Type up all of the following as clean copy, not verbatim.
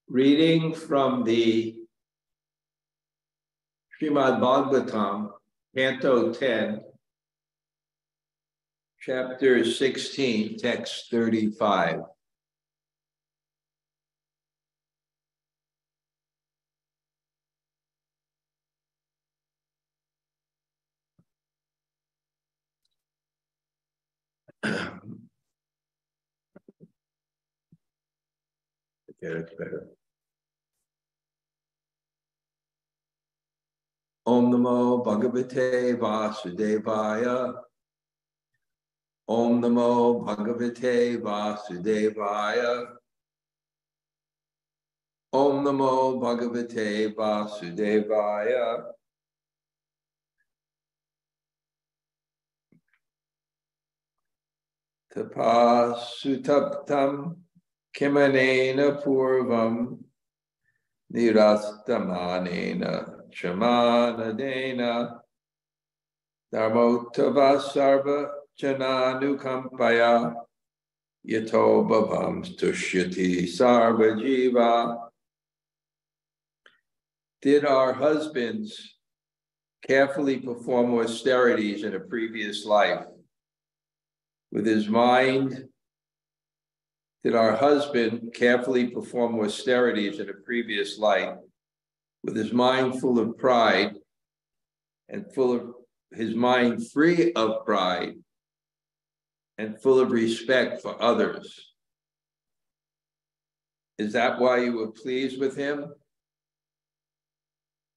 Reading from the Śrīmad-Bhāgavatam Canto 10, Chapter 16, Text 35. Okay, that's better. Om Namo Bhagavate Vasudevaya. Om Namo Bhagavate Vasudevaya. Om Namo Bhagavate Vasudevaya. Tapaḥ sutaptaṁ anena pūrvaṁ nirasta-mānena māna-dena dharmo sarva-janānukampayā yato bhavāṁs tuṣyati sarva-jīvaḥ. Did our husbands carefully perform austerities in a previous life? With his mind, did our husband carefully perform austerities in a previous life, with his mind full of pride and his mind free of pride and full of respect for others? Is that why you were pleased with him?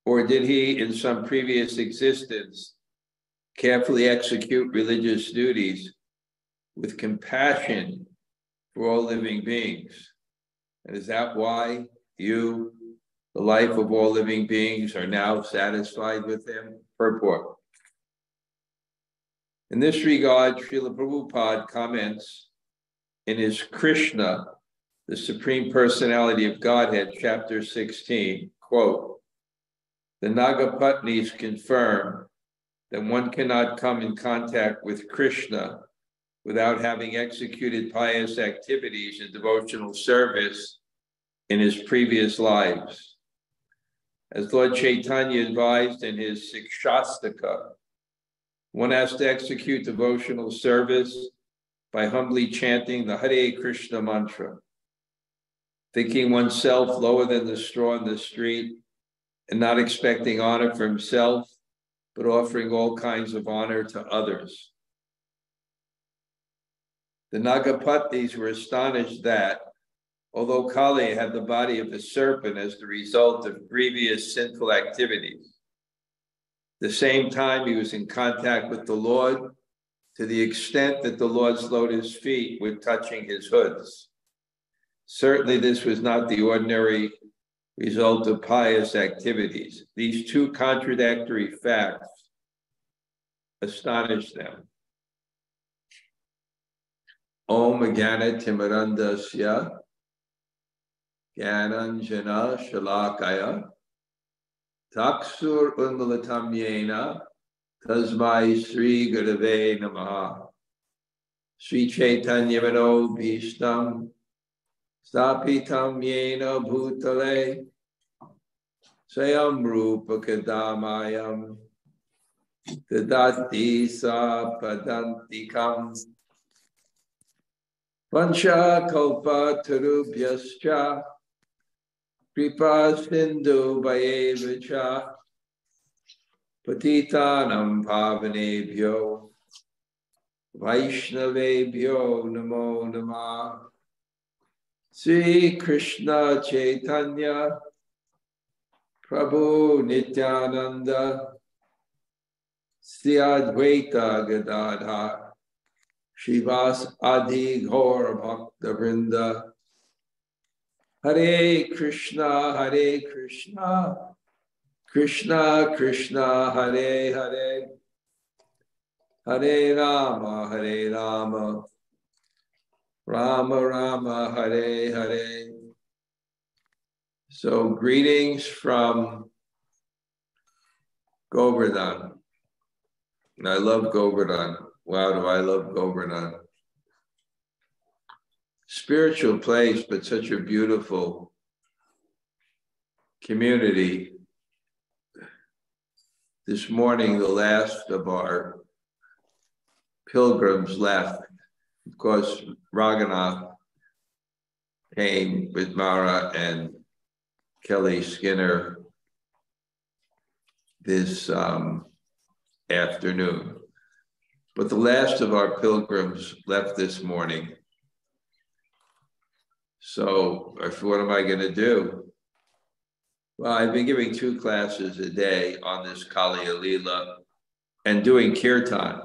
Or did he, in some previous existence, carefully execute religious duties with compassion for all living beings? And is that why you, the life of all living beings, are now satisfied with him? Purport. In this regard, Srila Prabhupada comments in his Krishna, the Supreme Personality of Godhead, chapter 16, quote, "The Nagapatnis confirm that one cannot come in contact with Krishna without having executed pious activities and devotional service in his previous lives. As Lord Chaitanya advised in his Sikshastaka, one has to execute devotional service by humbly chanting the Hare Krishna mantra, thinking oneself lower than the straw in the street and not expecting honor for himself, but offering all kinds of honor to others." The Nagapatnis were astonished that, although Kali had the body of a serpent as the result of previous sinful activities, at the same time he was in contact with the Lord to the extent that the Lord's lotus feet were touching his hoods. Certainly this was not the ordinary result of pious activities. These two contradictory facts astonished them. Om Jnana Timirandasya Jnananjana Shalakaya Taksur Unmalatam Yena Tasmai Sri Gurave Namaha Sri Chaitanya Mano Bhishtam Stapitam Yena Bhutale Sayam Rupa Kadamayam Dadati Sa Padantikam Vancha Kalpa Tarubhyascha Kripa Sindhu Bhayevacha Patitanam Pavanebhyo Vaishnavebhyo Namo Namah. Sri Krishna Chaitanya Prabhu Nityananda Sri Advaita Gadadhar Shivas Adi Gaur Bhakta Vrinda. Hare Krishna, Krishna Krishna, Hare Hare, Hare Rama, Rama Rama, Hare Hare. So greetings from Govardhan. And I love Govardhan. Wow, do I love Govardhan. Spiritual place, but such a beautiful community, this morning, the last of our pilgrims left. Of course, Raghunath came with Mara and Kelly Skinner this afternoon. But the last of our pilgrims left this morning. So what am I going to do? Well, I've been giving 2 classes a day on this Kali Lila and doing kirtan.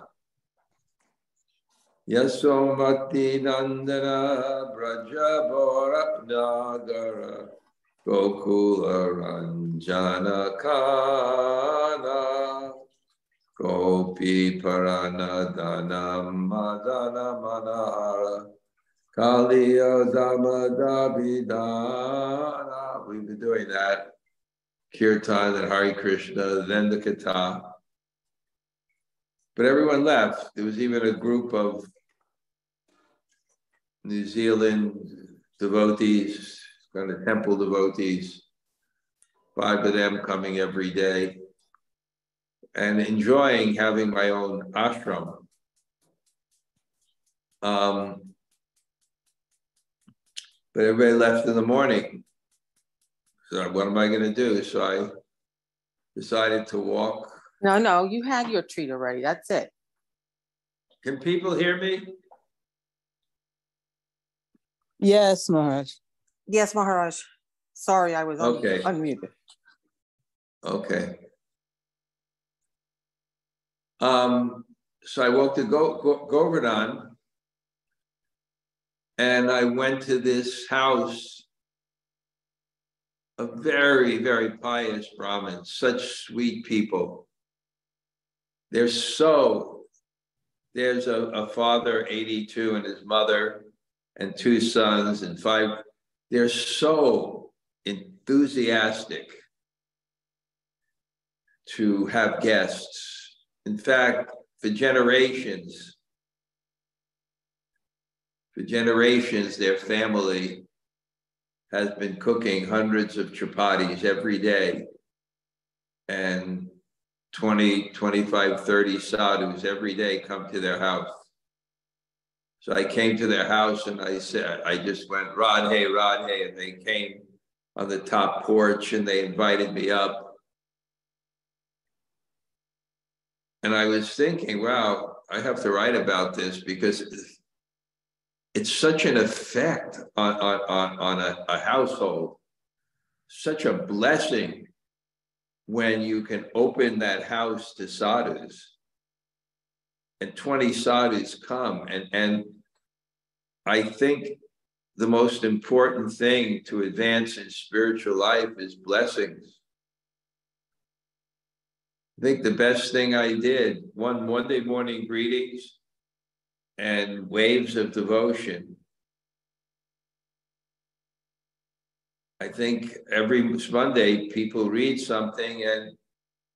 Yasomati Nandana Brajabora Nagara Gokula Ranjana Kana Gopi Paranadana Madana Manahara Kaliya Damadabhidana. We've been doing that. Kirtan and Hare Krishna, then the Katha. But everyone left. There was even a group of New Zealand devotees, kind of temple devotees, 5 of them coming every day, and enjoying having my own ashram. But everybody left in the morning. So what am I going to do? So I decided to walk. No, you had your treat already. That's it. Can people hear me? Yes, Maharaj. Yes, Maharaj. Sorry, I was unmuted. Okay. So I walked to Govardhan, and I went to this house of very, very pious Brahmins, such sweet people. There's a father, 82, and his mother, and 2 sons, and 5. They're so enthusiastic to have guests. In fact, for generations, their family has been cooking hundreds of chapatis every day, and 20, 25, 30 sadhus every day come to their house. So I came to their house and I just went, Radhe, Radhe, and they came on the top porch and they invited me up. And I was thinking, wow, I have to write about this because it's such an effect on a household, such a blessing when you can open that house to sadhus and 20 sadhus come. And I think the most important thing to advance in spiritual life is blessings. I think the best thing I did, one Monday morning greetings and waves of devotion. I think every Monday people read something and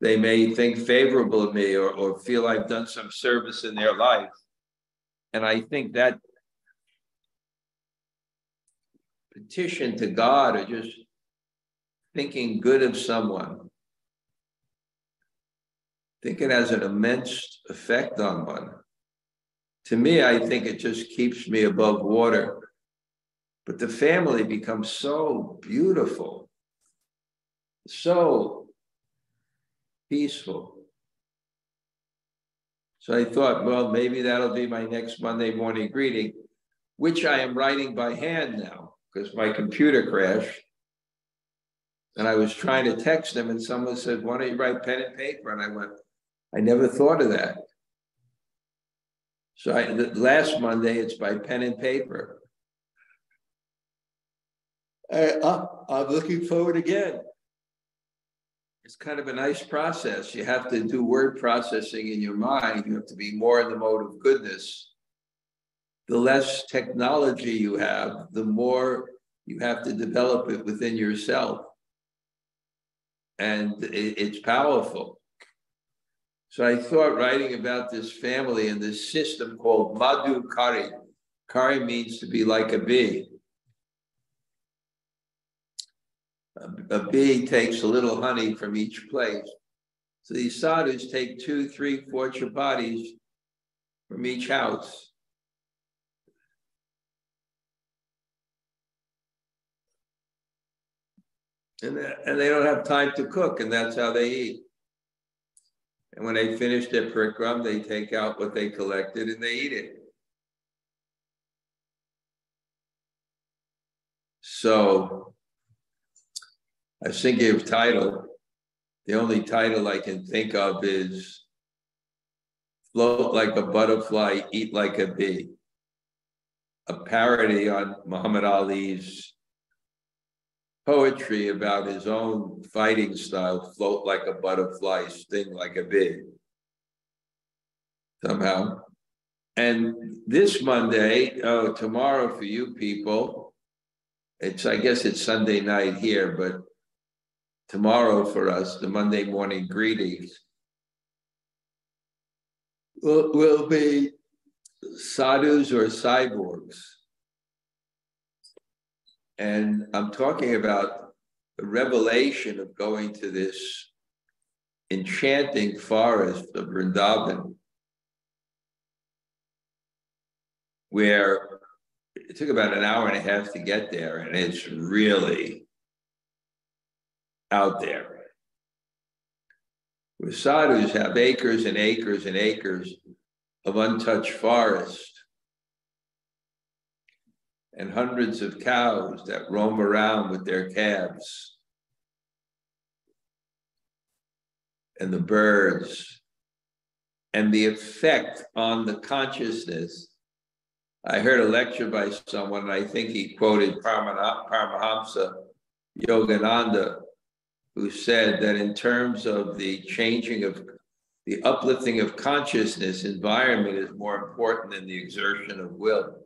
they may think favorable of me or feel I've done some service in their life. And I think that petition to God or just thinking good of someone, I think it has an immense effect on one. To me, I think it just keeps me above water. But the family becomes so beautiful, so peaceful. So I thought, well, maybe that'll be my next Monday morning greeting, which I am writing by hand now because my computer crashed. And I was trying to text them and someone said, why don't you write pen and paper? And I went, I never thought of that. So last Monday, it's by pen and paper. I'm looking forward again. It's kind of a nice process. You have to do word processing in your mind. You have to be more in the mode of goodness. The less technology you have, the more you have to develop it within yourself. And it's powerful. So I thought writing about this family and this system called Madhu Kari. Kari means to be like a bee. a bee takes a little honey from each place. So these sadhus take 2, 3, 4 chapatis from each house. And they don't have time to cook, and that's how they eat. And when they finish their pūrvaṁ, they take out what they collected and they eat it. So I was thinking of title. The only title I can think of is Float Like a Butterfly, Eat Like a Bee. A parody on Muhammad Ali's poetry about his own fighting style, float like a butterfly, sting like a bee. Somehow. And this Monday, tomorrow for you people, I guess it's Sunday night here, but tomorrow for us, the Monday morning greetings, will be sadhus or cyborgs. And I'm talking about the revelation of going to this enchanting forest of Vrindavan, where it took about an hour and a half to get there, and it's really out there. Where sadhus have acres and acres and acres of untouched forest, and hundreds of cows that roam around with their calves, and the birds, and the effect on the consciousness. I heard a lecture by someone, and I think he quoted Paramahamsa Yogananda, who said that in terms of the changing of the uplifting of consciousness, environment is more important than the exertion of will.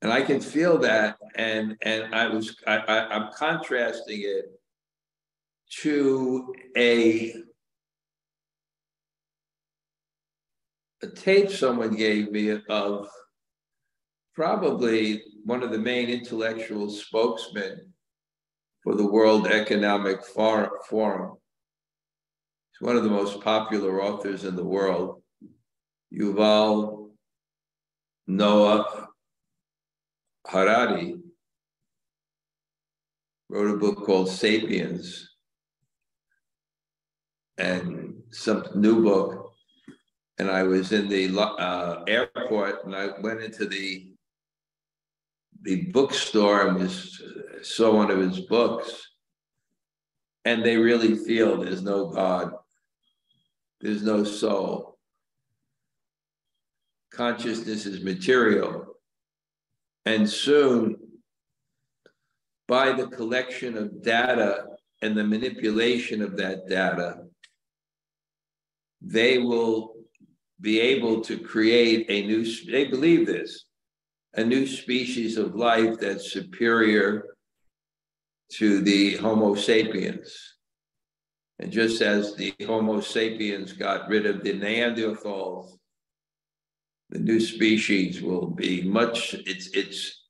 And I can feel that, and I'm contrasting it to a tape someone gave me of probably one of the main intellectual spokesmen for the World Economic Forum. He's one of the most popular authors in the world, Yuval Noah Harari, wrote a book called Sapiens, and some new book. And I was in the airport, and I went into the bookstore and saw one of his books. And they really feel there's no God, there's no soul. Consciousness is material. And soon, by the collection of data and the manipulation of that data, they will be able to create they believe this, a new species of life that's superior to the Homo sapiens. And just as the Homo sapiens got rid of the Neanderthals, the new species will be its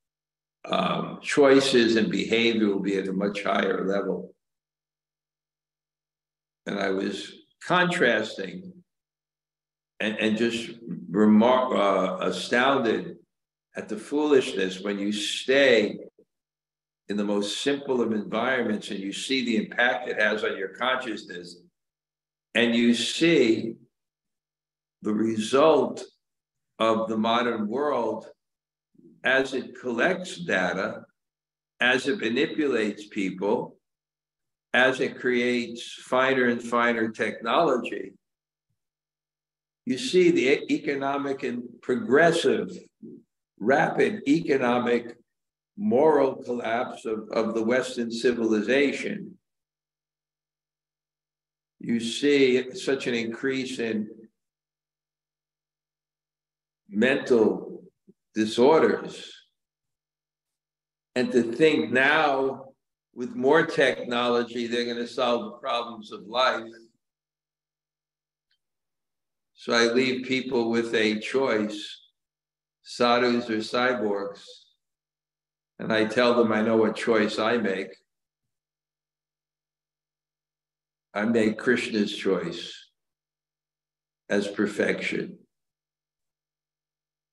choices and behavior will be at a much higher level. And I was contrasting and just astounded at the foolishness when you stay in the most simple of environments and you see the impact it has on your consciousness, and you see the result of the modern world as it collects data, as it manipulates people, as it creates finer and finer technology. You see the economic and progressive, rapid economic, moral collapse of the Western civilization. You see such an increase in mental disorders. And to think now, with more technology, they're going to solve the problems of life. So I leave people with a choice, sadhus or cyborgs. and I tell them I know what choice I make. I make Krishna's choice as perfection.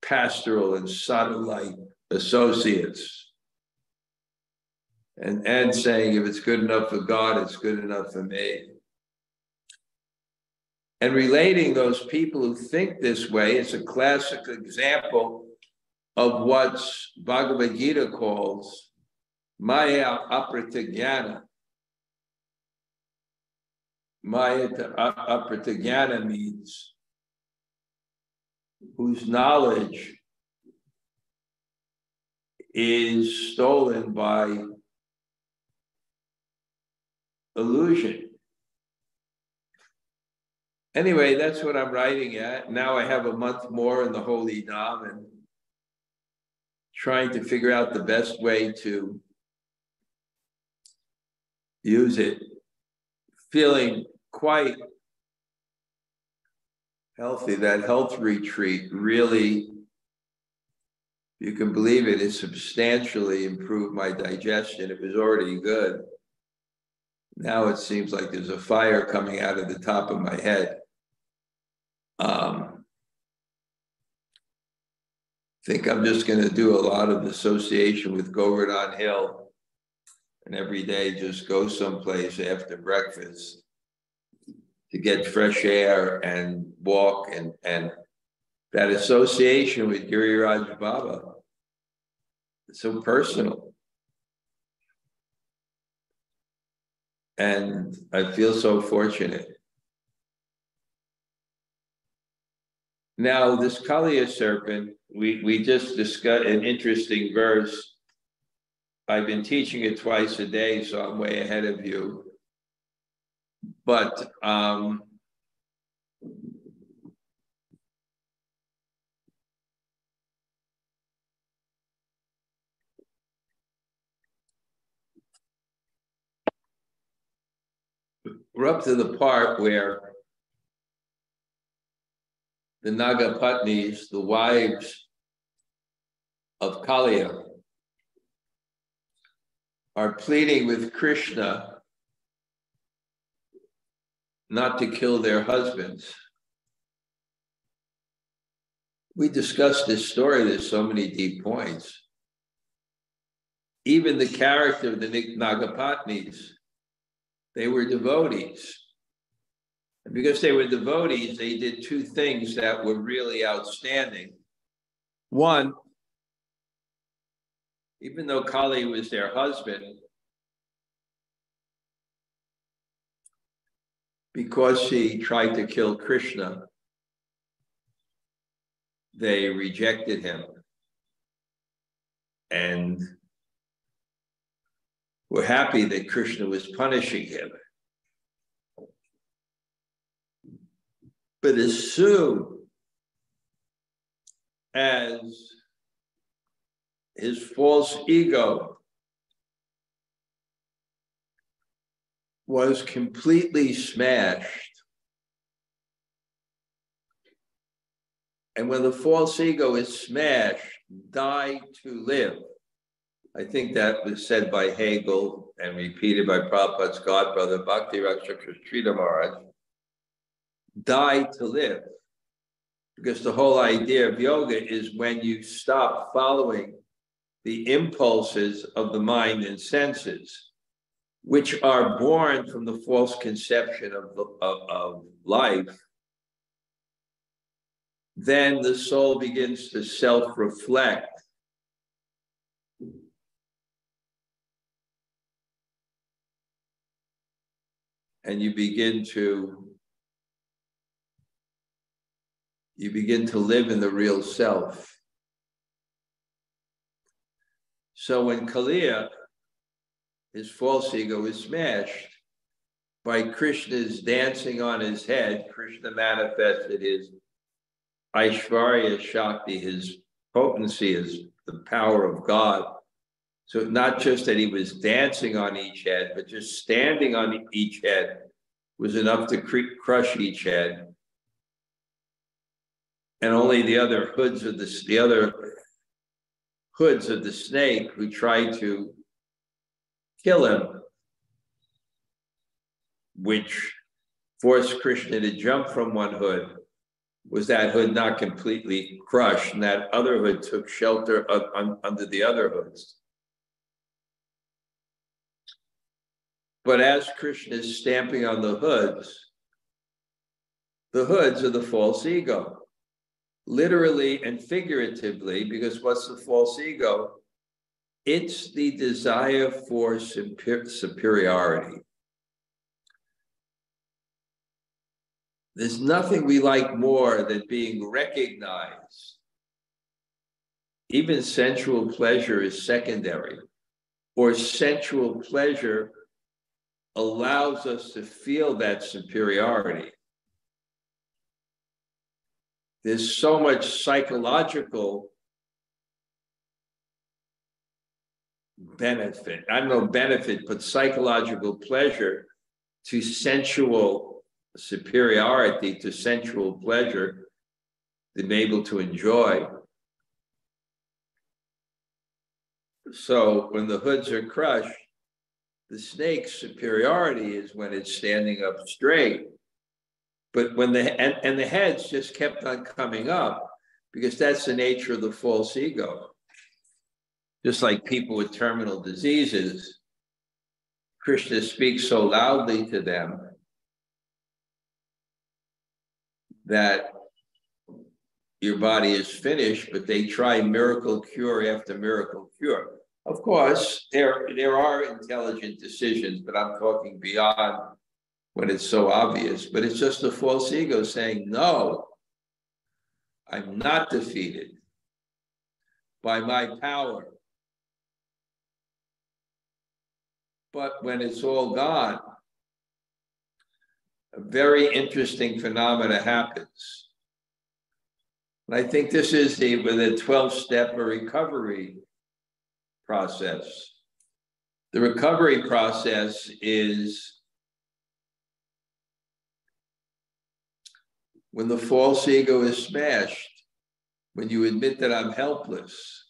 Pastoral and satellite associates. And saying, if it's good enough for God, it's good enough for me. And relating those people who think this way, it's a classic example of what Bhagavad Gita calls maya-aprita-jnana. Maya-aprita-jnana means whose knowledge is stolen by illusion. Anyway, that's what I'm writing at. Now I have a month more in the Holy Dham and trying to figure out the best way to use it. Feeling quite healthy. That health retreat really, you can believe it, has substantially improved my digestion. It was already good. Now it seems like there's a fire coming out of the top of my head. I think I'm just going to do a lot of association with Govardhan Hill, and every day just go someplace after breakfast to get fresh air and walk, and that association with Giriraj Baba, it's so personal. And I feel so fortunate. Now, this Kaliya serpent, we just discussed an interesting verse. I've been teaching it twice a day, so I'm way ahead of you. But we're up to the part where the Nagapatnis, the wives of Kaliya, are pleading with Krishna not to kill their husbands. We discussed this story, there's so many deep points. Even the character of the Nagapatnis, they were devotees. And because they were devotees, they did two things that were really outstanding. One, even though Kali was their husband, because she tried to kill Krishna, they rejected him and were happy that Krishna was punishing him. But as soon as his false ego was completely smashed, and when the false ego is smashed, die to live. I think that was said by Hegel and repeated by Prabhupada's godbrother, Bhakti Rakshaka Sridhar Maharaj. Die to live. Because the whole idea of yoga is when you stop following the impulses of the mind and senses, which are born from the false conception of life, then the soul begins to self-reflect. And you begin to live in the real self. So when Kaliya, his false ego is smashed by Krishna's dancing on his head, Krishna manifested his Aishvarya Shakti, his potency, his the power of God. So not just that he was dancing on each head, but just standing on each head was enough to crush each head. And only the other hoods of the snake who tried to kill him, which forced Krishna to jump from one hood, was that hood not completely crushed, and that other hood took shelter under the other hoods. But as Krishna is stamping on the hoods are the false ego, literally and figuratively, because what's the false ego? It's the desire for superiority. There's nothing we like more than being recognized. Even sensual pleasure is secondary, or sensual pleasure allows us to feel that superiority. There's so much psychological benefit, I don't know benefit, but psychological pleasure to sensual superiority, to sensual pleasure, to be able to enjoy. So when the hoods are crushed, the snake's superiority is when it's standing up straight. But when the heads just kept on coming up, because that's the nature of the false ego. Just like people with terminal diseases, Krishna speaks so loudly to them that your body is finished, but they try miracle cure after miracle cure. Of course, there are intelligent decisions, but I'm talking beyond when it's so obvious. But it's just the false ego saying, no, I'm not defeated by my power. But when it's all gone, a very interesting phenomena happens. And I think this is the 12-step recovery process. The recovery process is when the false ego is smashed, when you admit that I'm helpless,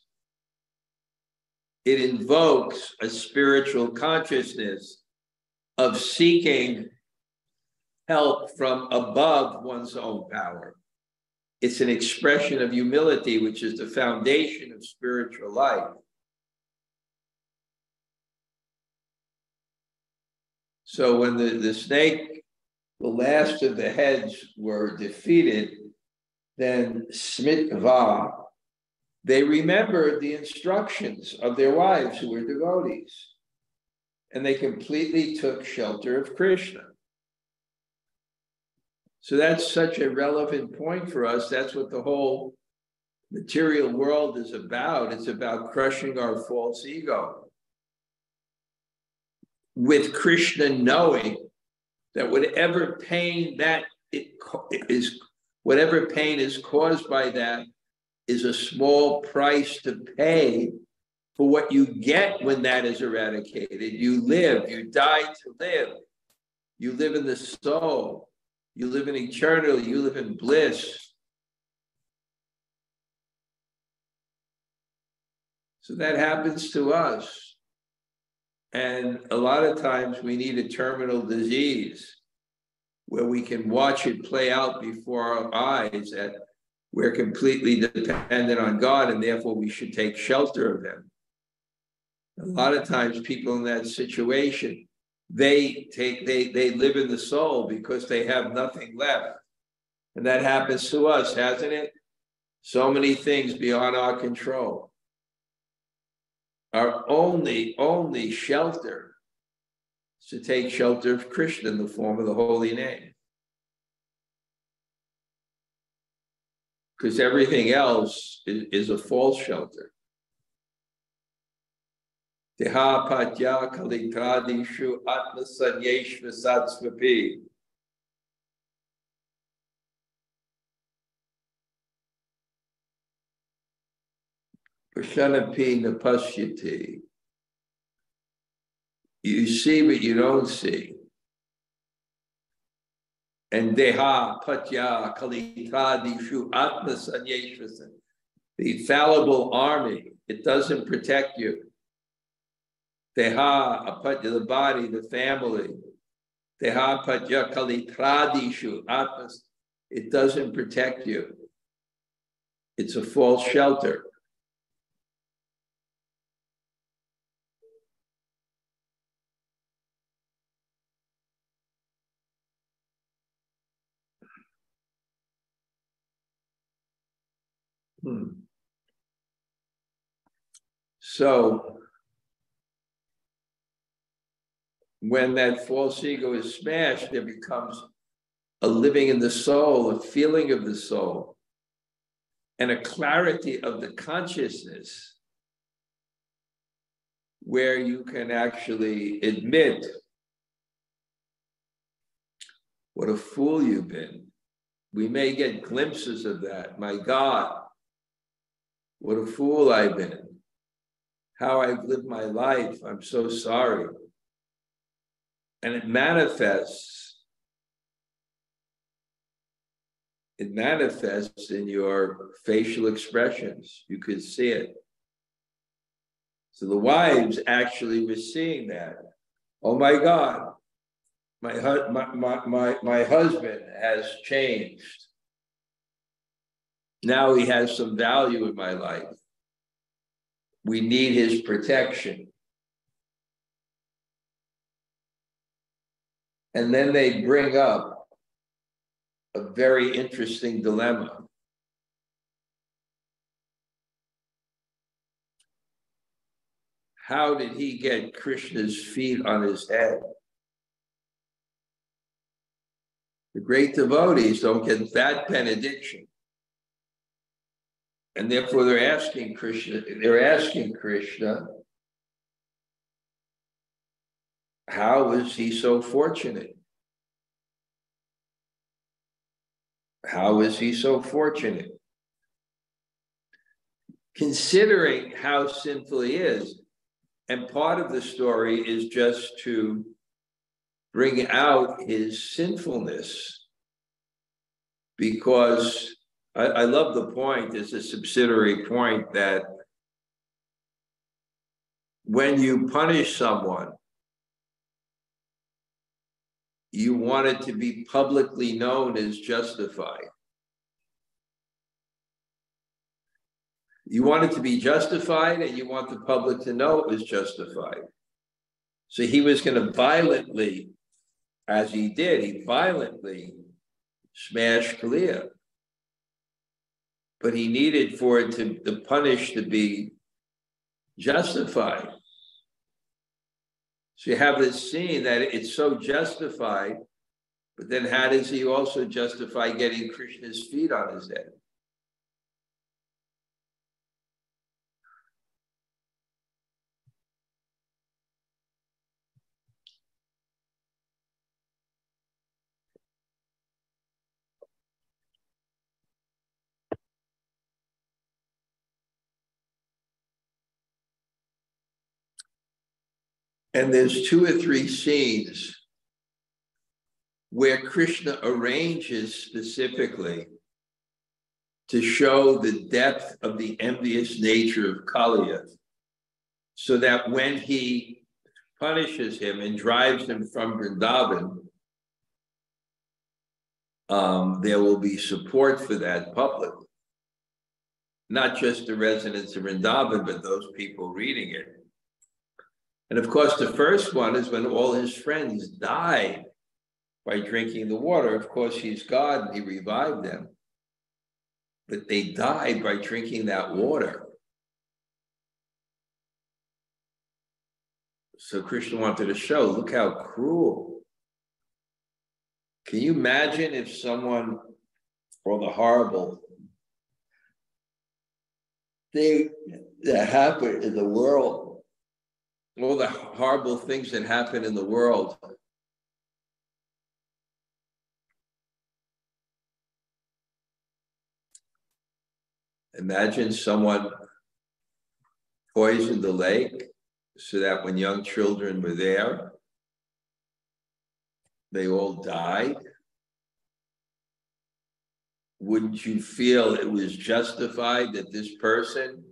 it invokes a spiritual consciousness of seeking help from above one's own power. It's an expression of humility, which is the foundation of spiritual life. So when the snake, the last of the heads were defeated, then Śrīmad-Bhāgavatam, they remembered the instructions of their wives who were devotees, and they completely took shelter of Krishna. So that's such a relevant point for us. That's what the whole material world is about. It's about crushing our false ego. With Krishna knowing that whatever pain is caused by that is a small price to pay for what you get when that is eradicated. You live, you die to live. You live in the soul. You live in eternity. You live in bliss. So that happens to us. And a lot of times we need a terminal disease where we can watch it play out before our eyes, that we're completely dependent on God, and therefore we should take shelter of Him. A lot of times people in that situation, they live in the soul because they have nothing left. And that happens to us, hasn't it? So many things beyond our control. Our only shelter is to take shelter of Krishna in the form of the holy name. Because everything else is a false shelter. Deha patya kalikradishu atmasanyeshva satsvapi. Prashanapi napasyati. You see, but you don't see. And deha patya kalikradishu atmasanyeshva. the fallible army. It doesn't protect you. Deha, apatya, the body, the family. Deha patya kalitradishu, atmas. It doesn't protect you. It's a false shelter. So, when that false ego is smashed, there becomes a living in the soul, a feeling of the soul, and a clarity of the consciousness where you can actually admit what a fool you've been. We may get glimpses of that. My God, what a fool I've been. How I've lived my life. I'm so sorry. And it manifests in your facial expressions. You could see it. So the wives actually were seeing that. Oh my God, my husband has changed. Now he has some value in my life. We need his protection. And then they bring up a very interesting dilemma. How did he get Krishna's feet on his head? The great devotees don't get that benediction. And therefore they're asking Krishna, how is he so fortunate? How is he so fortunate? Considering how sinful he is, and part of the story is just to bring out his sinfulness, because I love the point, it's a subsidiary point, that when you punish someone, you want it to be publicly known as justified. You want it to be justified, and you want the public to know it was justified. So he was going to violently, as he did, he violently smashed Kalia. But he needed for it to, the punish to be justified. So you have this scene that it's so justified, but then how does he also justify getting Krishna's feet on his head? And there's 2 or 3 scenes where Krishna arranges specifically to show the depth of the envious nature of Kaliya, so that when he punishes him and drives him from Vrindavan, there will be support for that publicly. Not just the residents of Vrindavan, but those people reading it. And of course, the first one is when all his friends died by drinking the water. Of course, he's God and he revived them. But they died by drinking that water. So Krishna wanted to show, look how cruel. Can you imagine if someone, or the horrible thing that happened in the world, all the horrible things that happen in the world. Imagine someone poisoned the lake so that when young children were there, they all died. wouldn't you feel it was justified that this person,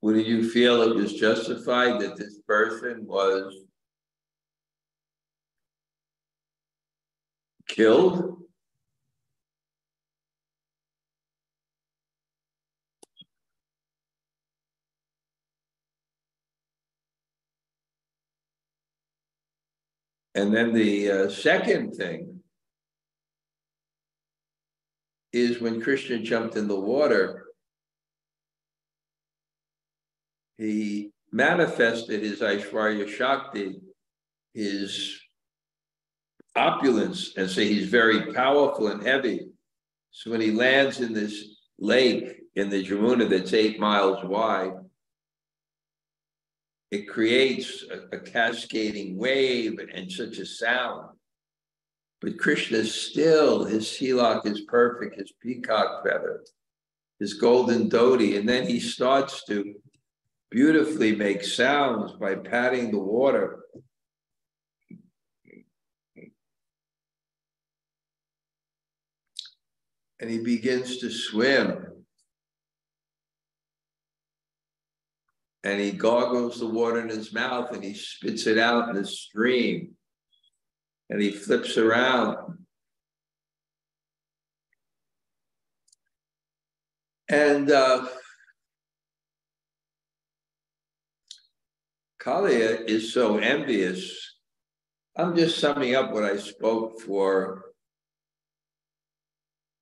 wouldn't you feel it was justified that this person was killed? And then the second thing is when Krishna jumped in the water, he manifested his Aishwarya Shakti, his opulence, and so he's very powerful and heavy. So when he lands in this lake in the Jamuna that's 8 miles wide, it creates a cascading wave and such a sound. But Krishna still, his silak is perfect, his peacock feather, his golden dhoti, and then he starts to beautifully make sounds by patting the water. And he begins to swim. And he gargles the water in his mouth and he spits it out in a stream. And he flips around. And Kaliya is so envious. I'm just summing up what I spoke for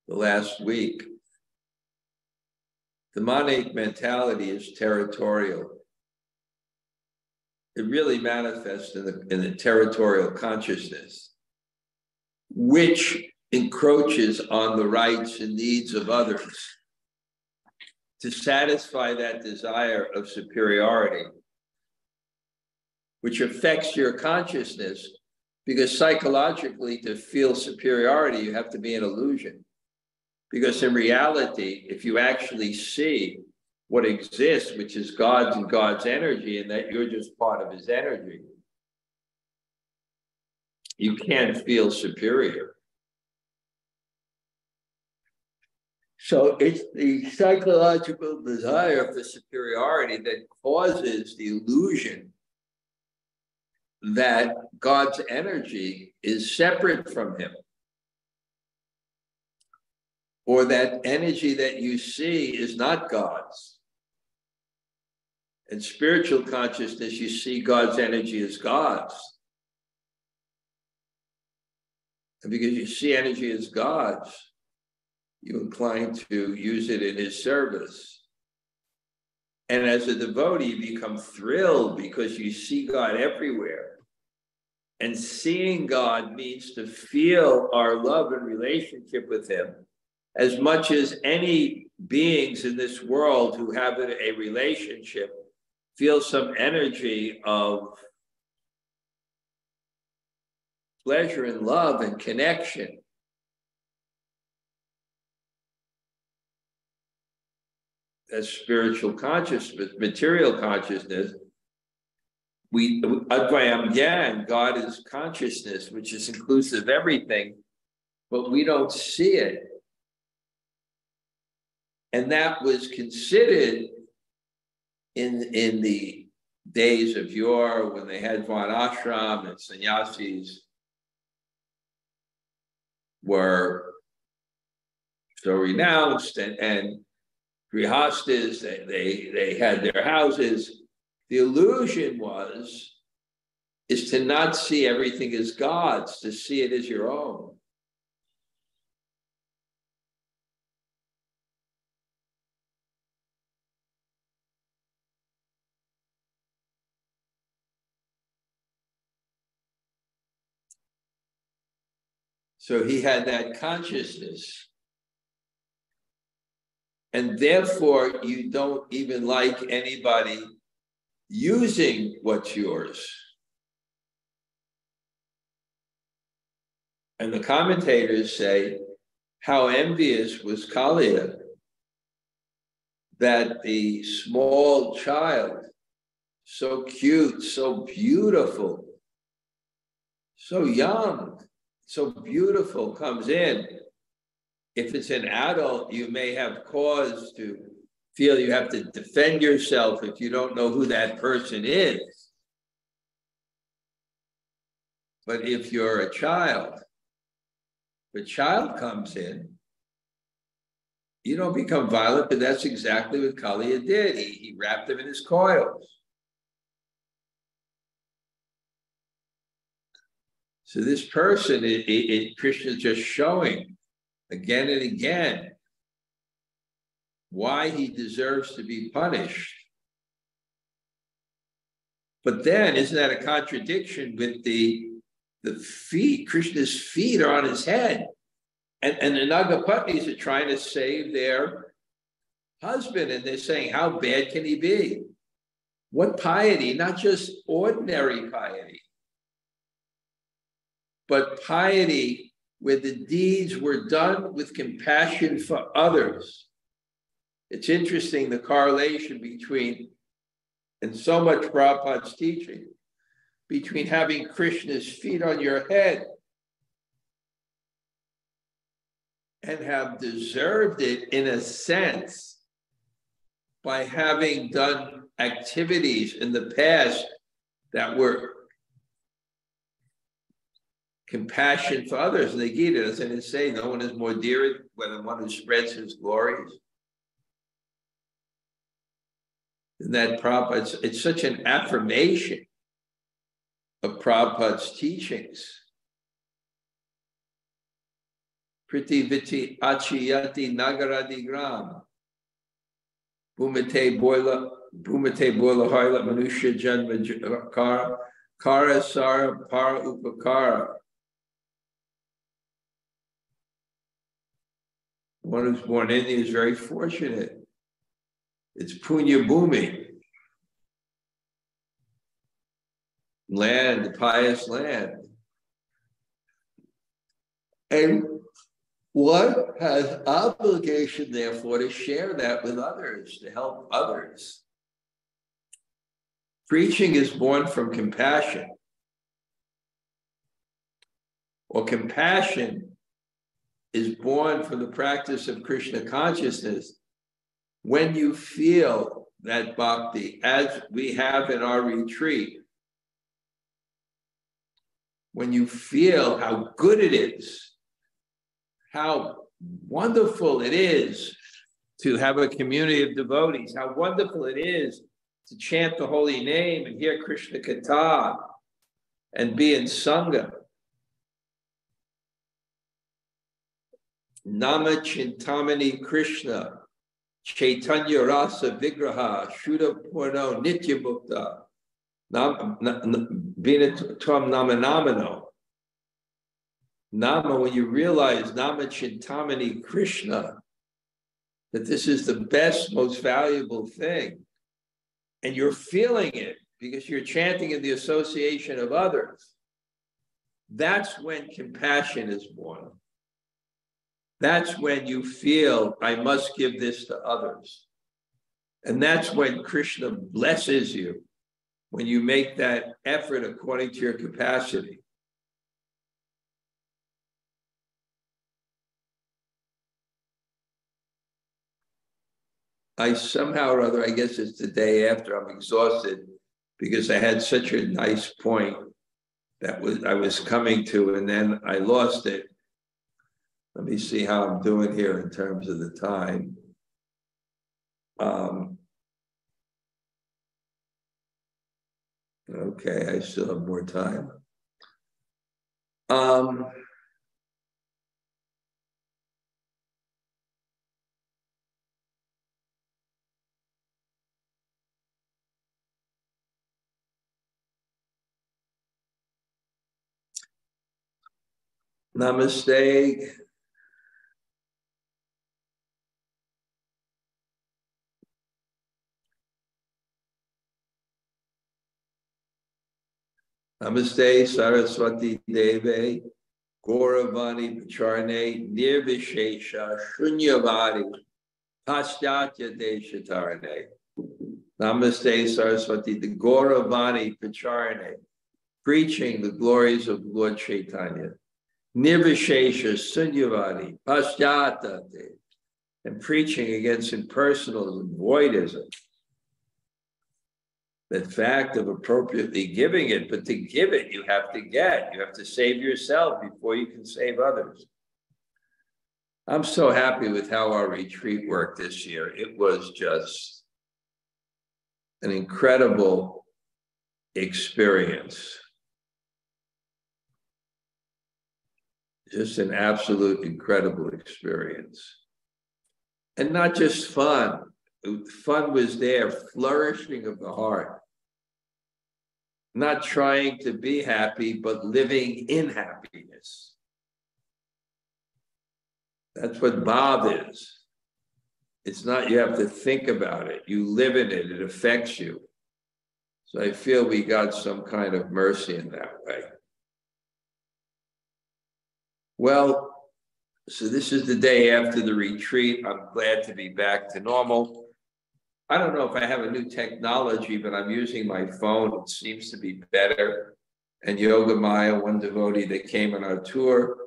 the last week. The Manaic mentality is territorial. It really manifests in the territorial consciousness, which encroaches on the rights and needs of others to satisfy that desire of superiority, which affects your consciousness, because psychologically, to feel superiority, you have to be an illusion. Because in reality, if you actually see what exists, which is God's and God's energy, and that you're just part of his energy, you can't feel superior. So it's the psychological desire for superiority that causes the illusion that God's energy is separate from him, or that energy that you see is not God's. In spiritual consciousness, you see God's energy as God's. And because you see energy as God's, you're inclined to use it in his service. And as a devotee, you become thrilled because you see God everywhere. And seeing God means to feel our love and relationship with him as much as any beings in this world who have a relationship feel some energy of pleasure and love and connection. That's spiritual consciousness, material consciousness. Advayam Gyan, God is consciousness, which is inclusive of everything, but we don't see it. And that was considered in the days of yore, when they had varnashram and sannyasis were so renounced, and grihastas, they had their houses. The illusion is to not see everything as God's, to see it as your own. So he had that consciousness. And therefore, you don't even like anybody using what's yours. And the commentators say, how envious was Kaliya that the small child, so cute, so beautiful, so young, so beautiful comes in. If it's an adult, you may have cause to feel you have to defend yourself if you don't know who that person is. But if you're a child, the child comes in, you don't become violent, but that's exactly what Kaliya did. He wrapped him in his coils. So this person, Krishna is just showing again and again why he deserves to be punished. But then, isn't that a contradiction with the feet? Krishna's feet are on his head. And the Nagapatnis are trying to save their husband. And they're saying, how bad can he be? What piety? Not just ordinary piety, but piety where the deeds were done with compassion for others. It's interesting, the correlation between, and so much Prabhupada's teaching, between having Krishna's feet on your head and have deserved it in a sense by having done activities in the past that were compassion for others. And the Gita doesn't say no one is more dear than one who spreads his glories. And that Prabhupada, it's such an affirmation of Prabhupada's teachings. Priti viti achiyati nagaradi gram. Bhumate boila harla manusya janma kara sara para upakara. One who's born in India is very fortunate. It's Punya Bhumi. Land, the pious land. And one has obligation, therefore, to share that with others, to help others. Preaching is born from compassion. Or compassion is born from the practice of Krishna consciousness. When you feel that bhakti, as we have in our retreat, when you feel how good it is, how wonderful it is to have a community of devotees, how wonderful it is to chant the holy name and hear Krishna-katha and be in Sanga. Nama Chintamani Krishna, Chaitanya Rasa Vigraha, Shuddha Purno Nitya Mukta, Vinatvam Nama-namano. Nama, when you realize Nama Chintamani Krishna, that this is the best, most valuable thing, and you're feeling it because you're chanting in the association of others, that's when compassion is born. That's when you feel, I must give this to others. And that's when Krishna blesses you, when you make that effort according to your capacity. I somehow or other, I guess it's the day after, I'm exhausted because I had such a nice point that I was coming to, and then I lost it. Let me see how I'm doing here in terms of the time. Okay, I still have more time. Namaste. Namaste Saraswati Deve, Gauravani Pacharne, Nirvishesha, Shunyavadi, Paschatya Deshatarane. Namaste Saraswati, the Gauravani Pacharne, preaching the glories of Lord Chaitanya. nirvishesha sunyavadi paschyatate, and preaching against impersonalism, voidism. The fact of appropriately giving it, but to give it, you have to get. You have to save yourself before you can save others. I'm so happy with how our retreat worked this year. It was just an incredible experience. Just an absolute incredible experience. And not just fun. Fun was there, flourishing of the heart. Not trying to be happy, but living in happiness. That's what bhav is. It's not, you have to think about it. You live in it, it affects you. So I feel we got some kind of mercy in that way. Well, so this is the day after the retreat. I'm glad to be back to normal. I don't know if I have a new technology, but I'm using my phone. It seems to be better. And Yoga Maya, one devotee that came on our tour,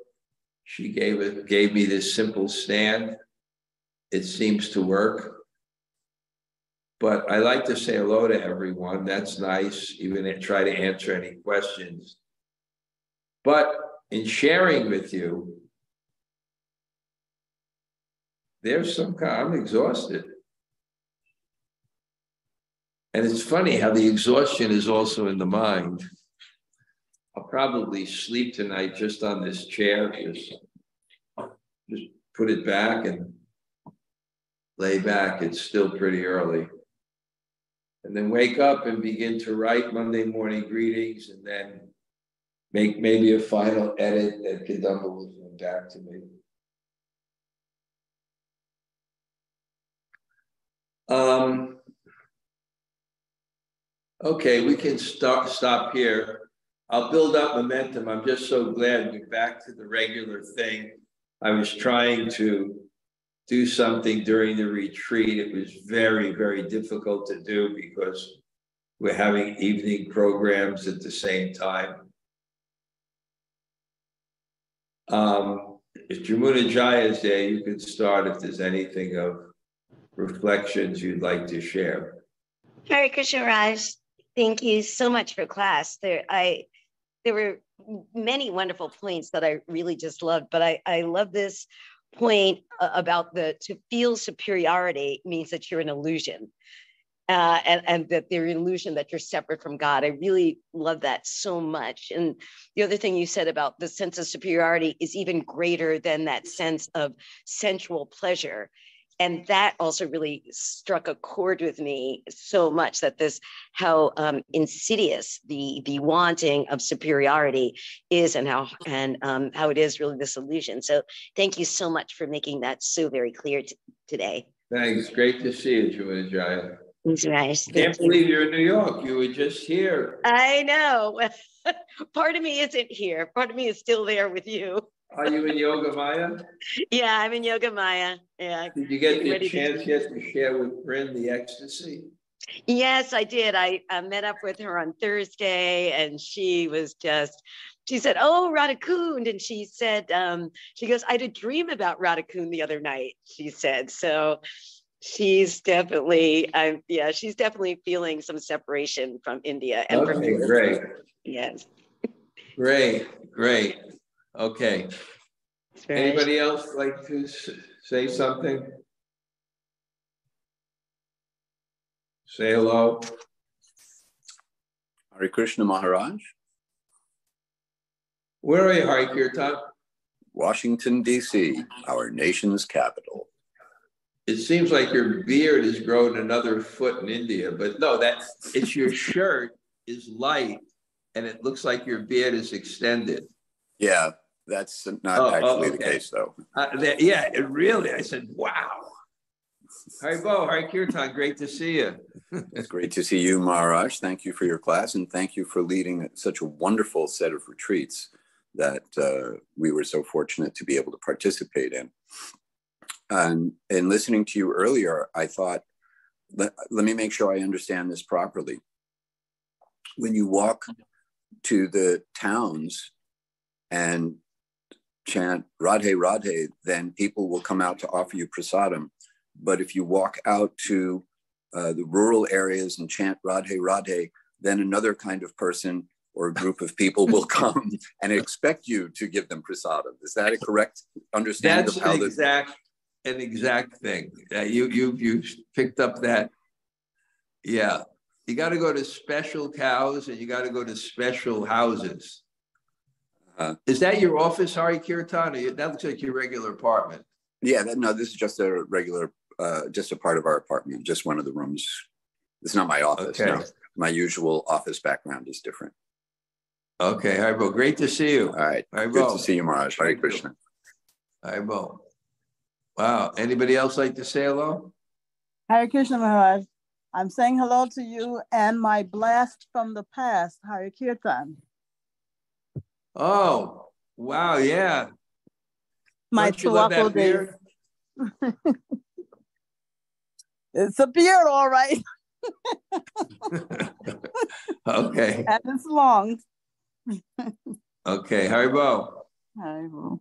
she gave me this simple stand. It seems to work. But I like to say hello to everyone. That's nice, even try to answer any questions. But in sharing with you, there's some kind, I'm exhausted. And it's funny how the exhaustion is also in the mind. I'll probably sleep tonight just on this chair, just put it back and lay back. It's still pretty early. And then wake up and begin to write Monday morning greetings, and then make maybe a final edit that Kadamba will come back to me. Okay, we can stop here. I'll build up momentum. I'm just so glad we're back to the regular thing. I was trying to do something during the retreat. It was very, very difficult to do because we're having evening programs at the same time. It's Jamuna Jaya's day. You can start if there's anything of reflections you'd like to share. Hare Krishna Raj, thank you so much for class. There were many wonderful points that I really just loved, but I love this point about to feel superiority means that you're an illusion. And that they're an illusion that you're separate from God. I really love that so much. And the other thing you said about the sense of superiority is even greater than that sense of sensual pleasure. And that also really struck a chord with me so much, that how insidious the wanting of superiority is, and how it is really this illusion. So thank you so much for making that so very clear today. Thanks. Great to see you, Jamuna Jaya. Nice. Can't believe you're in New York. You were just here. I know. Part of me isn't here. Part of me is still there with you. Are you in Yoga Maya? Yeah, I'm in Yoga Maya. Yeah. Did you get the chance yet to share with Bryn the ecstasy? Yes, I did. I met up with her on Thursday, and she said, "Oh, Radhakund," and she said, she goes, "I had a dream about Radhakund the other night," she said. So she's definitely, she's definitely feeling some separation from India. And okay, from great. Yes. Great. Okay. Anybody else like to say something? Say hello. Hare Krishna Maharaj. Where are you, Hare Kirtan? Washington, D.C., our nation's capital. It seems like your beard has grown another foot in India, but no, it's your shirt is light and it looks like your beard is extended. Yeah, that's not actually the case, though. I said, wow. Haribo, Hare Kirtan, great to see you. It's great to see you, Maharaj. Thank you for your class, and thank you for leading such a wonderful set of retreats that we were so fortunate to be able to participate in. And in listening to you earlier, I thought, let me make sure I understand this properly. When you walk to the towns and chant Radhe Radhe, then people will come out to offer you prasadam. But if you walk out to the rural areas and chant Radhe Radhe, then another kind of person or a group of people will come and expect you to give them prasadam. Is that a correct understanding That's of how an exact thing. You picked up that. Yeah, you got to go to special cows and you got to go to special houses. Is that your office, Hari Kirtan? That looks like your regular apartment. Yeah, no, this is just a regular, just a part of our apartment, just one of the rooms. It's not my office. Okay. No. My usual office background is different. Okay, Haribo, great to see you. All right, Haribo. Good to see you, Maharaj. Hare Krishna. Haribo. Wow, anybody else like to say hello? Hare Krishna Maharaj. I'm saying hello to you and my blast from the past, Hare Kirtan. Oh, wow, yeah. My Tawapo days. It's a beard, all right. Okay. And it's long. Okay, Haribo. Haribo.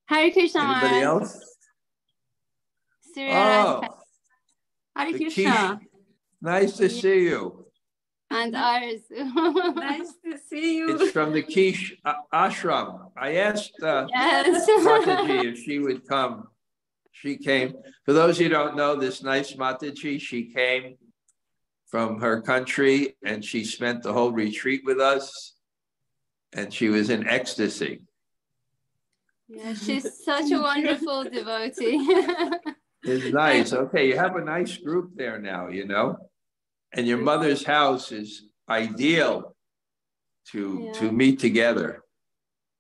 Hare Krishna. Anybody else? Hare the Krishna. Nice to see you. And ours. Nice to see you. It's from the Kish ashram. I asked Yes. Mataji if she would come. She came. For those who don't know, this nice Mataji, she came from her country and she spent the whole retreat with us. And she was in ecstasy. Yeah, she's such a wonderful devotee. It's nice. Okay, you have a nice group there now, you know, and your mother's house is ideal to meet together.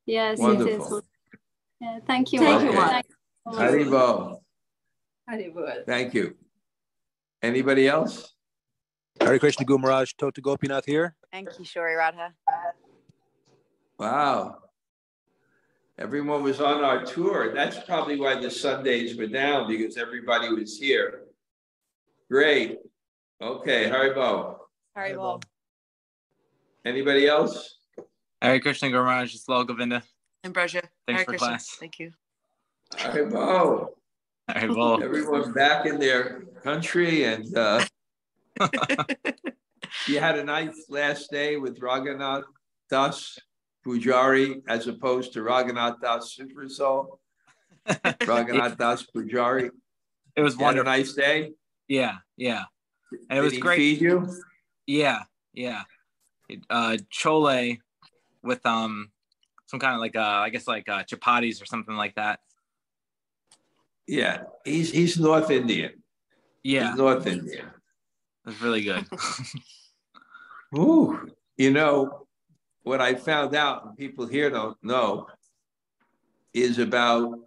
Yes, wonderful. It is. Yeah, thank you. Thank you. Haribo. Haribo. Thank you. Anybody else? Hare Krishna Guru Maharaj, Tota Gopinath here. And Kishori Radha. Wow. Everyone was on our tour. That's probably why the Sundays were down, because everybody was here. Great. Okay, Haribo. Haribo. Anybody else? Hare Krishna Guru Maharaj, it's Lal Govinda. Ambrosia. Thanks Hare for Krishna. class. Thank you. Haribo. Haribo. Everyone back in their country, and you had a nice last day with Raghunath Das Pujari as opposed to Raghunath Das Super Soul. Raghunath Das Pujari. It was wonderful. Had a nice day. Yeah. And it was Did he great. Feed you? Yeah. Chole with some kind of like I guess like chapatis or something like that. Yeah, he's North Indian. Yeah, he's North Indian. It was really good. Ooh, you know what I found out, and people here don't know, is about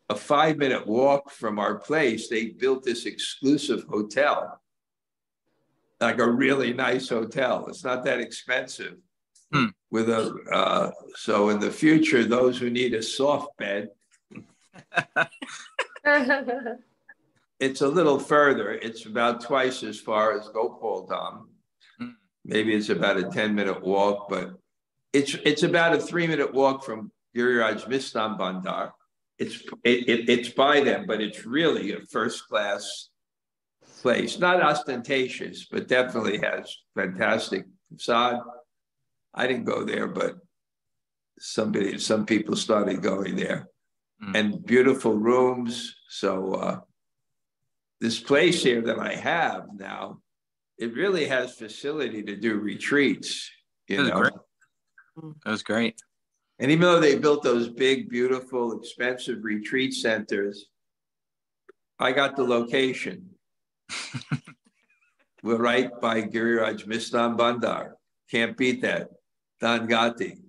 a 5-minute walk from our place. They built this exclusive hotel, like a really nice hotel. It's not that expensive. With so in the future, those who need a soft bed. It's a little further. It's about twice as far as Gopal Dham. Maybe it's about a 10-minute walk, but it's about a 3-minute walk from Giriraj Mistam Bandar. It's by them, but it's really a first-class place. Not ostentatious, but definitely has fantastic facade. I didn't go there, but some people started going there. And beautiful rooms. So this place here that I have now, it really has facility to do retreats, you know. Great. That was great. And even though they built those big, beautiful, expensive retreat centers, I got the location. We're right by Giriraj Mistam Bandar. Can't beat that. Dangati.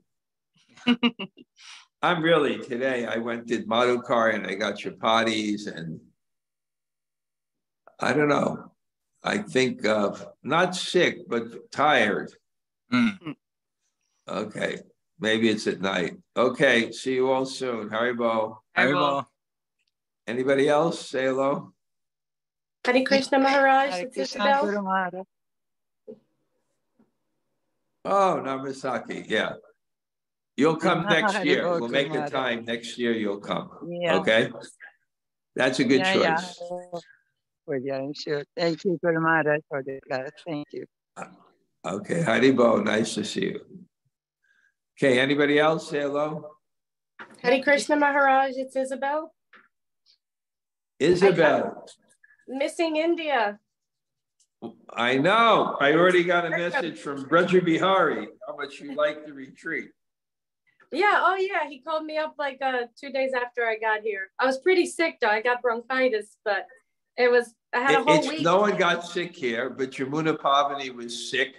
I'm really, today I did Madhukar and I got chapatis and I don't know. I think of not sick, but tired. Okay. Maybe it's at night. Okay. See you all soon. Haribo. Haribo. Anybody else? Say hello. Hare Krishna Maharaj. Hare It's Krishna Isabel. Guru Maharaj. Oh, Namasaki, yeah. You'll come next year. We'll make a time next year. You'll come. Yeah. Okay. That's a good choice. Yeah, sure. Thank you very much for the class. Thank you. Okay, Haribo, nice to see you. Okay, anybody else say hello? Hare Krishna Maharaj, it's Isabel. Isabel. Missing India. I know. I already got a message from Braja Bihari how much you like the retreat. Yeah, oh yeah, he called me up like 2 days after I got here. I was pretty sick though. I got bronchitis, but I had a whole week. No one got sick here, but Jamuna Pavani was sick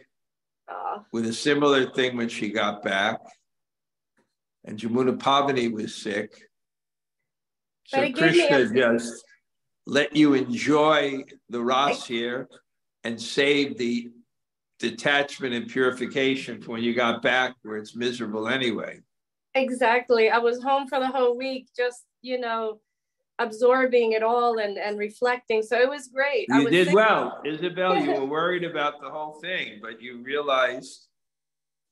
with a similar thing when she got back. And Jamuna Pavani was sick. So Krishna just let you enjoy the Ras here and save the detachment and purification for when you got back where it's miserable anyway. Exactly. I was home for the whole week, just, absorbing it all and reflecting. So it was great. You did well. Isabel, you were worried about the whole thing, but you realized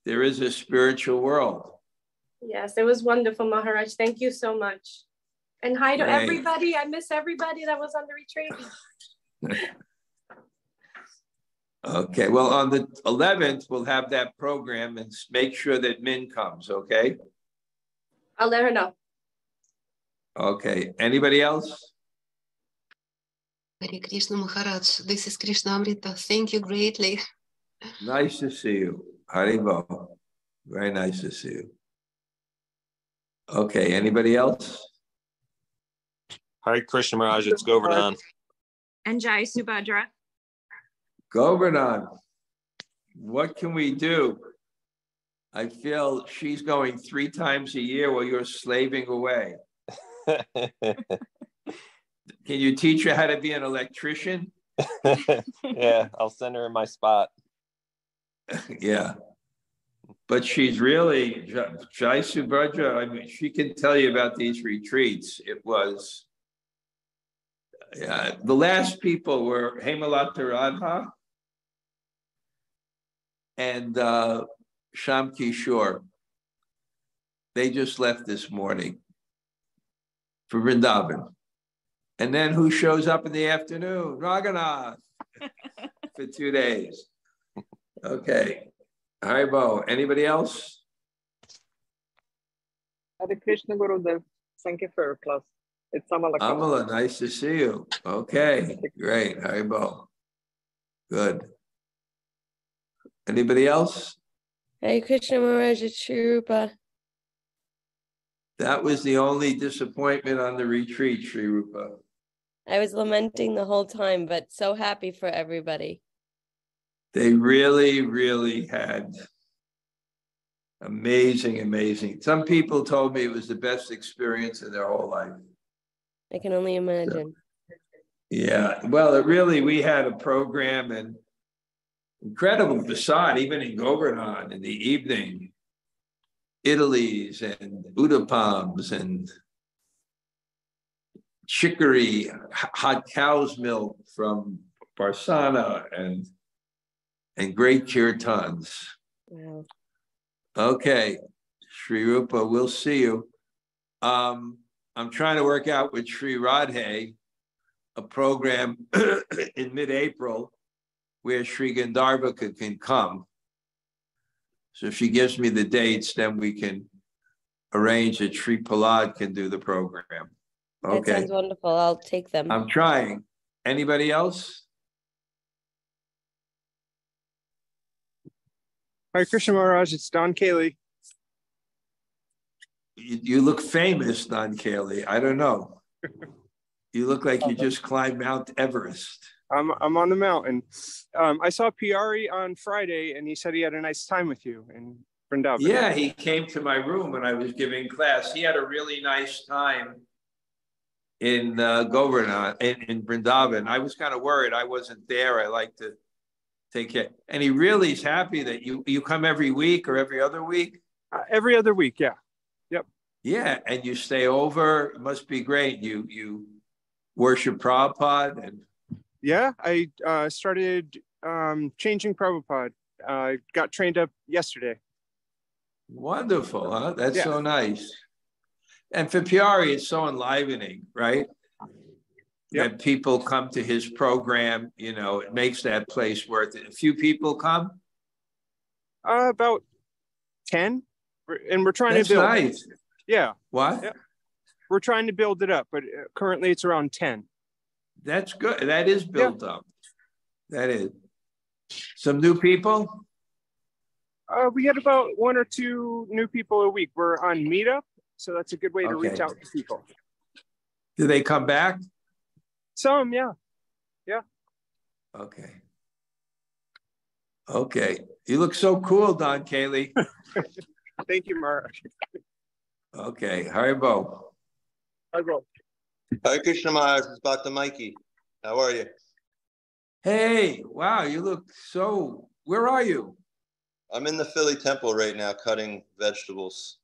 there is a spiritual world. Yes, it was wonderful, Maharaj. Thank you so much. And hi to everybody. I miss everybody that was on the retreat. Okay, well, on the 11th, we'll have that program and make sure that Min comes, okay? I'll let her know. Okay, anybody else? Hare Krishna Maharaj, this is Krishna Amrita. Thank you greatly. Nice to see you. Haribo. Very nice to see you. Okay, anybody else? Hare Krishna Maharaj, it's Govardhan. And Jai Subhadra. Govardhan, what can we do? I feel she's going 3 times a year while you're slaving away. Can you teach her how to be an electrician? Yeah, I'll send her in my spot. Yeah. But she's really, Jai Subhadra, I mean, she can tell you about these retreats. It was, the last people were Hemalata Radha and Sham Kishore. They just left this morning for Vrindavan. And then who shows up in the afternoon? Raghunath for 2 days. Okay. Haribo, anybody else? Hare Krishna Gurudev. Thank you for your class. It's Amala. Amala, nice to see you. Okay, great. Haribo. Good. Anybody else? Hare Krishna Maharaj, it's Sri Rupa. That was the only disappointment on the retreat, Sri Rupa. I was lamenting the whole time, but so happy for everybody. They really, really had amazing. Some people told me it was the best experience of their whole life. I can only imagine. Yeah, well, we had a program and incredible prasad, even in Govardhan in the evening. Idlis and uttappams and chicory, hot cow's milk from Parsana and great kirtans. Wow. Okay, Sri Rupa, we'll see you. I'm trying to work out with Sri Radhe a program in mid-April where Sri Gandharvika can come. So if she gives me the dates, then we can arrange that Sri Palad can do the program. Okay. That sounds wonderful. I'll take them. I'm trying. Anybody else? Hi, Krishna Maharaj. It's Don Cayley. You look famous, Don Cayley. I don't know. You look like you just climbed Mount Everest. I'm on the mountain. I saw Piari on Friday, and he said he had a nice time with you in Vrindavan. Yeah, he came to my room when I was giving class. He had a really nice time in Govardhan, in Vrindavan. I was kind of worried. I wasn't there. I like to take care. And he really is happy that you come every week or every other week? Every other week, yeah. Yep. Yeah, and you stay over. It must be great. You worship Prabhupada and... Yeah, I started changing Prabhupada got trained up yesterday. Wonderful, huh? That's so nice. And for Pyari, it's so enlivening, right? That people come to his program, you know, it makes that place worth it. A few people come? About 10. And we're trying That's to build. Nice. Yeah. What? Yeah. We're trying to build it up, but currently it's around 10. That's good. That is built up. That is. Some new people? We had about 1 or 2 new people a week. We're on Meetup, so that's a good way to reach out to people. Do they come back? Some, yeah. Yeah. Okay. Okay. You look so cool, Don Kaylee. Thank you, Mara. Okay. Haribo. Haribo. Hare Krishna Maharaj, it's Bhakta Mikey. How are you? Hey, wow, you look so, where are you? I'm in the Philly temple right now cutting vegetables.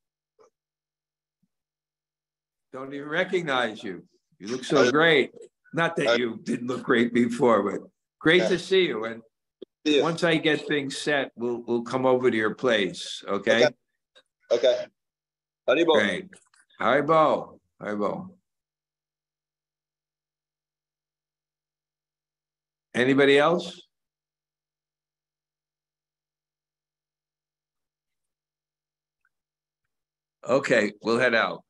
Don't even recognize you. You look so great. Not that you didn't look great before, but great to see you. And once I get things set, we'll come over to your place, okay? Okay. Haribo. Great. Haribo. Haribo. Anybody else? Okay, we'll head out.